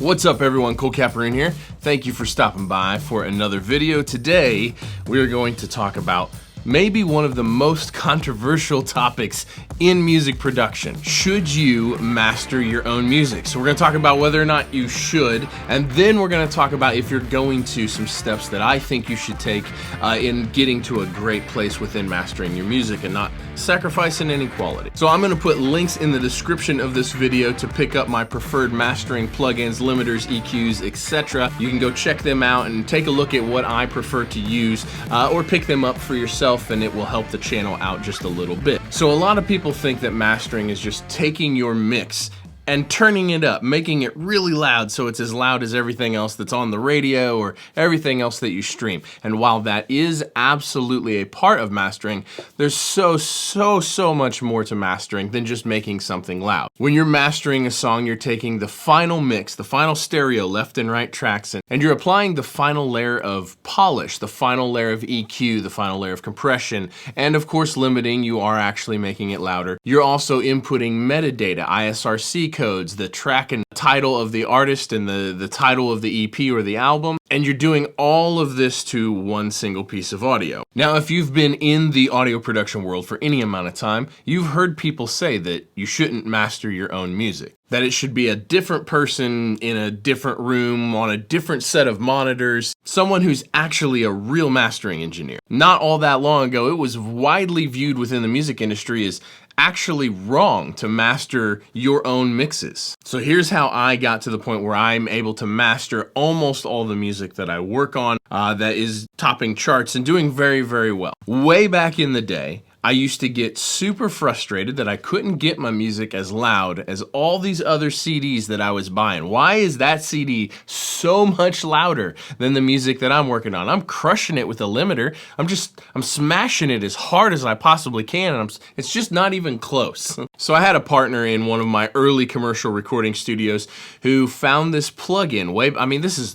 What's up everyone, Colt Capperrune here. Thank you for stopping by for another video. Today, we're going to talk about maybe one of the most controversial topics in music production. Should you master your own music? So we're gonna talk about whether or not you should, and then we're gonna talk about if you're going to, some steps that I think you should take in getting to a great place within mastering your music and not sacrificing any quality. So I'm gonna put links in the description of this video to pick up my preferred mastering plugins, limiters, EQs, etc. You can go check them out and take a look at what I prefer to use, or pick them up for yourself, and it will help the channel out just a little bit. So a lot of people think that mastering is just taking your mix and turning it up, making it really loud so it's as loud as everything else that's on the radio or everything else that you stream. And while that is absolutely a part of mastering, there's so much more to mastering than just making something loud. When you're mastering a song, you're taking the final mix, the final stereo, left and right tracks, and you're applying the final layer of polish, the final layer of EQ, the final layer of compression, and of course limiting. You are actually making it louder. You're also inputting metadata, ISRC codes, the track and title of the artist and the title of the EP or the album, and you're doing all of this to one single piece of audio. Now, if you've been in the audio production world for any amount of time, you've heard people say that you shouldn't master your own music, that it should be a different person in a different room on a different set of monitors, someone who's actually a real mastering engineer. Not all that long ago, it was widely viewed within the music industry as actually wrong to master your own mixes. So here's how I got to the point where I'm able to master almost all the music that I work on that is topping charts and doing very well. Way back in the day, I used to get super frustrated that I couldn't get my music as loud as all these other CDs that I was buying. Why is that CD so much louder than the music that I'm working on? I'm crushing it with a limiter. I'm smashing it as hard as I possibly can, and it's just not even close. So I had a partner in one of my early commercial recording studios who found this plugin this is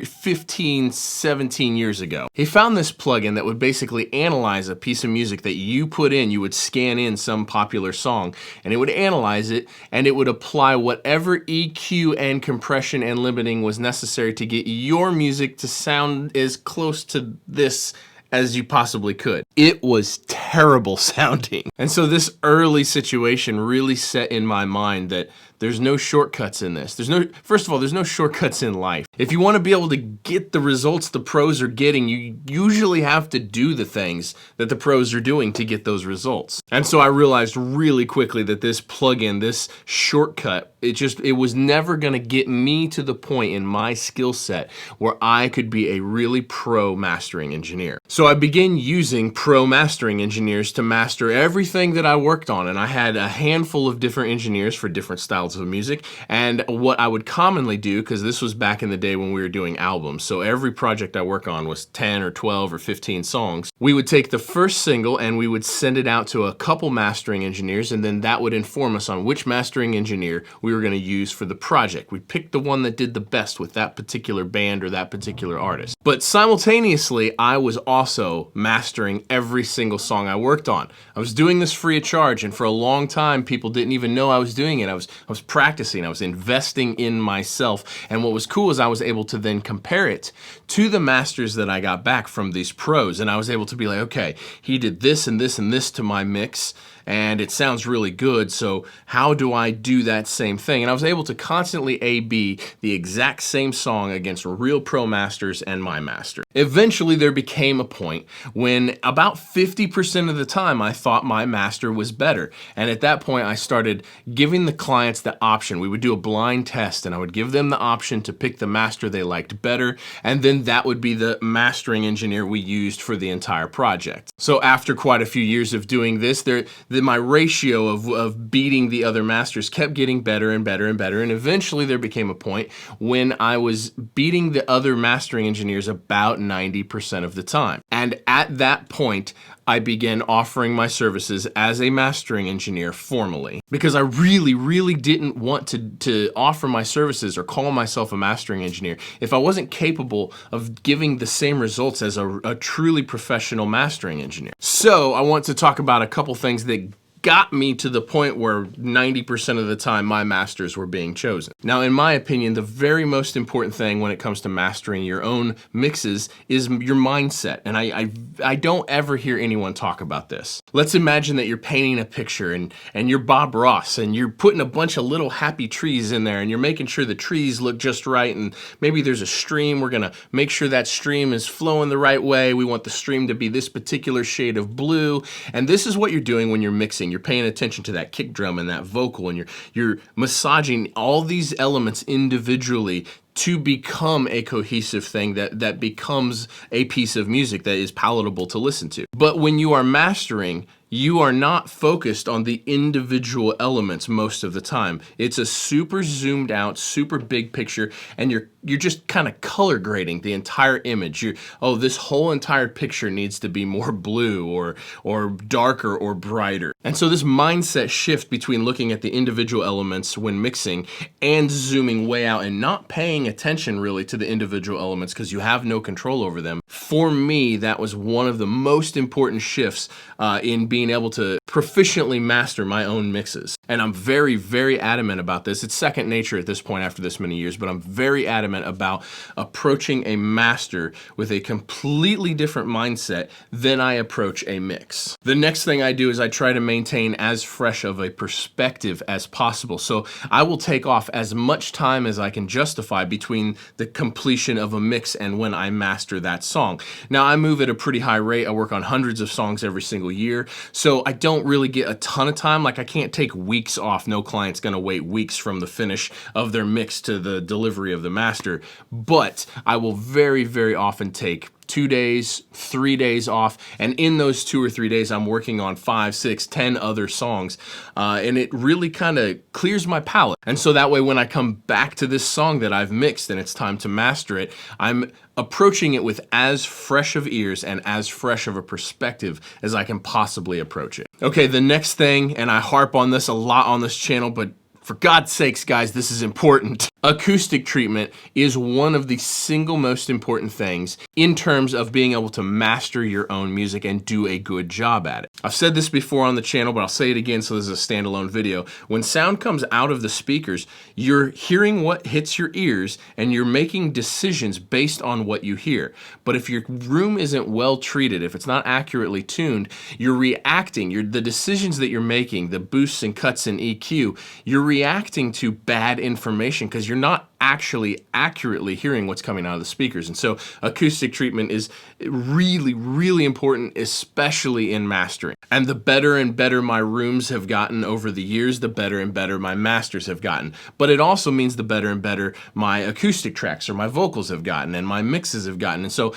15, 17 years ago. He found this plugin that would basically analyze a piece of music that you put in. You would scan in some popular song and it would analyze it, and it would apply whatever EQ and compression and limiting was necessary to get your music to sound as close to this as you possibly could. It was terrible sounding. And so this early situation really set in my mind that there's no shortcuts in this. First of all, there's no shortcuts in life. If you want to be able to get the results the pros are getting, you usually have to do the things that the pros are doing to get those results. And so I realized really quickly that this plugin, this shortcut, it was never going to get me to the point in my skill set where I could be a really pro mastering engineer. So I began using pro mastering engineers to master everything that I worked on, and I had a handful of different engineers for different styles of music. And what I would commonly do, because this was back in the day when we were doing albums, so every project I work on was 10 or 12 or 15 songs, we would take the first single and we would send it out to a couple mastering engineers, and then that would inform us on which mastering engineer we were going to use for the project. We picked the one that did the best with that particular band or that particular artist. But simultaneously, I was also mastering every single song I worked on. I was doing this free of charge, and for a long time, people didn't even know I was doing it. I was practicing, I was investing in myself, and what was cool is I was able to then compare it to the masters that I got back from these pros, and I was able to be like, okay, he did this and this and this to my mix, and it sounds really good, so how do I do that same thing? And I was able to constantly A/B the exact same song against real pro masters and my master. Eventually there became a point when about 50% of the time I thought my master was better, and at that point I started giving the clients the option. We would do a blind test, and I would give them the option to pick the master they liked better, and then that would be the mastering engineer we used for the entire project. So after quite a few years of doing this, my ratio of beating the other masters kept getting better and better and better, and eventually there became a point when I was beating the other mastering engineers about 90% of the time. And at that point, I began offering my services as a mastering engineer formally, because I really didn't want to offer my services or call myself a mastering engineer if I wasn't capable of giving the same results as a truly professional mastering engineer. So I want to talk about a couple things that got me to the point where 90% of the time my masters were being chosen. Now, in my opinion, the very most important thing when it comes to mastering your own mixes is your mindset. And I don't ever hear anyone talk about this. Let's imagine that you're painting a picture and you're Bob Ross and you're putting a bunch of little happy trees in there and you're making sure the trees look just right, and maybe there's a stream. We're gonna make sure that stream is flowing the right way. We want the stream to be this particular shade of blue. And this is what you're doing when you're mixing. You're paying attention to that kick drum and that vocal, and you're massaging all these elements individually to become a cohesive thing that becomes a piece of music that is palatable to listen to. But when you are mastering, you are not focused on the individual elements most of the time. It's a super zoomed out, super big picture, and you're just kind of color grading the entire image. Oh, this whole entire picture needs to be more blue or darker or brighter. And so this mindset shift between looking at the individual elements when mixing and zooming way out and not paying attention really to the individual elements because you have no control over them, for me, that was one of the most important shifts in being able to proficiently master my own mixes. And I'm very, very adamant about this. It's second nature at this point after this many years, but I'm very adamant about approaching a master with a completely different mindset than I approach a mix. The next thing I do is I try to maintain as fresh of a perspective as possible. So I will take off as much time as I can justify between the completion of a mix and when I master that song. Now, I move at a pretty high rate. I work on hundreds of songs every single year, so I don't really get a ton of time. Like, I can't take weeks off. No client's gonna wait weeks from the finish of their mix to the delivery of the master, but I will very, very often take 2 days, 3 days off, and in those 2 or 3 days, I'm working on 5, 6, 10 other songs, and it really kind of clears my palette. And so that way, when I come back to this song that I've mixed and it's time to master it, I'm approaching it with as fresh of ears and as fresh of a perspective as I can possibly approach it. Okay, the next thing, and I harp on this a lot on this channel, but for God's sakes, guys, this is important. Acoustic treatment is one of the single most important things in terms of being able to master your own music and do a good job at it. I've said this before on the channel, but I'll say it again so this is a standalone video. When sound comes out of the speakers, you're hearing what hits your ears and you're making decisions based on what you hear. But if your room isn't well treated, if it's not accurately tuned, you're reacting. The decisions that you're making, the boosts and cuts in EQ, you're reacting to bad information because you're not actually accurately hearing what's coming out of the speakers. And so acoustic treatment is really, really important, especially in mastering. And the better and better my rooms have gotten over the years, the better and better my masters have gotten. But it also means the better and better my acoustic tracks or my vocals have gotten and my mixes have gotten. And so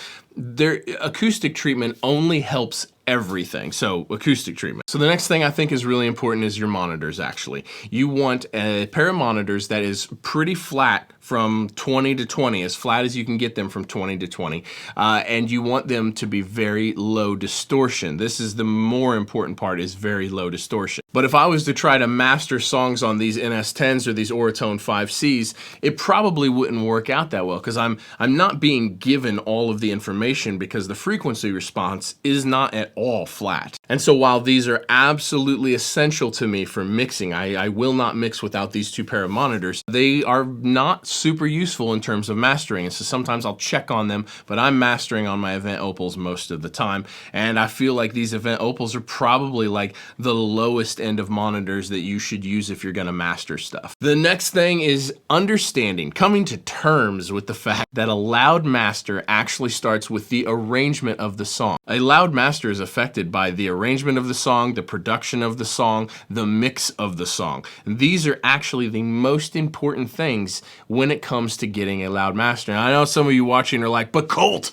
acoustic treatment only helps everything. So acoustic treatment. So the next thing I think is really important is your monitors, actually. You want a pair of monitors that is pretty flat from 20 to 20, as flat as you can get them from 20 to 20. And you want them to be very low distortion. This is the more important part, is very low distortion. But if I was to try to master songs on these NS10s or these Oratone 5Cs, it probably wouldn't work out that well because I'm not being given all of the information because the frequency response is not at all flat. And so while these are absolutely essential to me for mixing, I will not mix without these two pair of monitors. They are not super useful in terms of mastering. And so sometimes I'll check on them, but I'm mastering on my Event Opals most of the time. And I feel like these Event Opals are probably like the lowest end of monitors that you should use if you're gonna master stuff. The next thing is understanding, coming to terms with the fact that a loud master actually starts with the arrangement of the song. A loud master is affected by the arrangement of the song, the production of the song, the mix of the song. And these are actually the most important things when it comes to getting a loud master. And I know some of you watching are like, but Colt,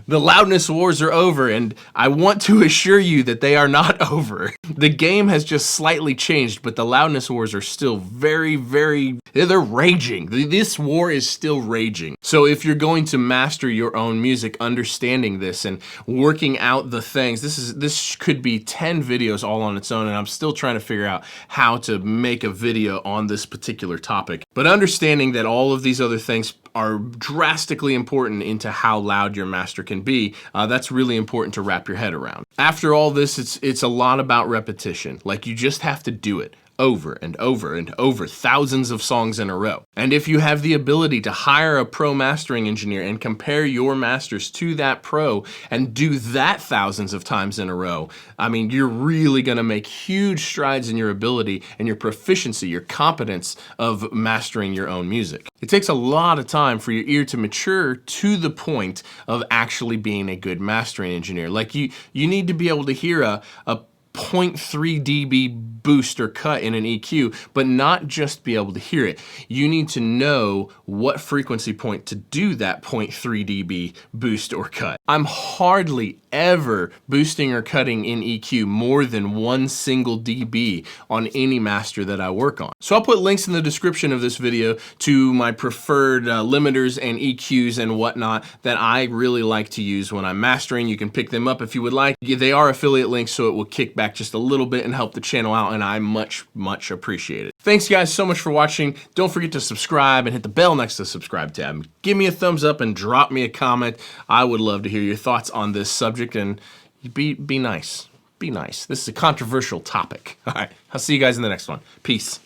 the loudness wars are over, and I want to assure you that they are not over. The game has just slightly changed, but the loudness wars are still very, they're raging. This war is still raging. So if you're going to master your own music, understanding this and working out the things, this could be 10 videos all on its own, and I'm still trying to figure out how to make a video on this particular topic. But understanding that all of these other things are drastically important into how loud your master can be. That's really important to wrap your head around. After all this, it's a lot about repetition. Like, you just have to do it over and over and over, thousands of songs in a row. And if you have the ability to hire a pro mastering engineer and compare your masters to that pro and do that thousands of times in a row, I mean, you're really gonna make huge strides in your ability and your proficiency, your competence of mastering your own music. It takes a lot of time for your ear to mature to the point of actually being a good mastering engineer. Like, you need to be able to hear a 0.3 dB boost or cut in an EQ, but not just be able to hear it. You need to know what frequency point to do that 0.3 dB boost or cut. I'm hardly ever boosting or cutting in EQ more than 1 single dB on any master that I work on. So I'll put links in the description of this video to my preferred limiters and EQs and whatnot that I really like to use when I'm mastering. You can pick them up if you would like. They are affiliate links, so it will kick back just a little bit and help the channel out, and I much appreciate it. Thanks guys so much for watching. Don't forget to subscribe and hit the bell next to the subscribe tab. Give me a thumbs up and drop me a comment. I would love to hear your thoughts on this subject, and be nice. Be nice. This is a controversial topic. All right, I'll see you guys in the next one. Peace.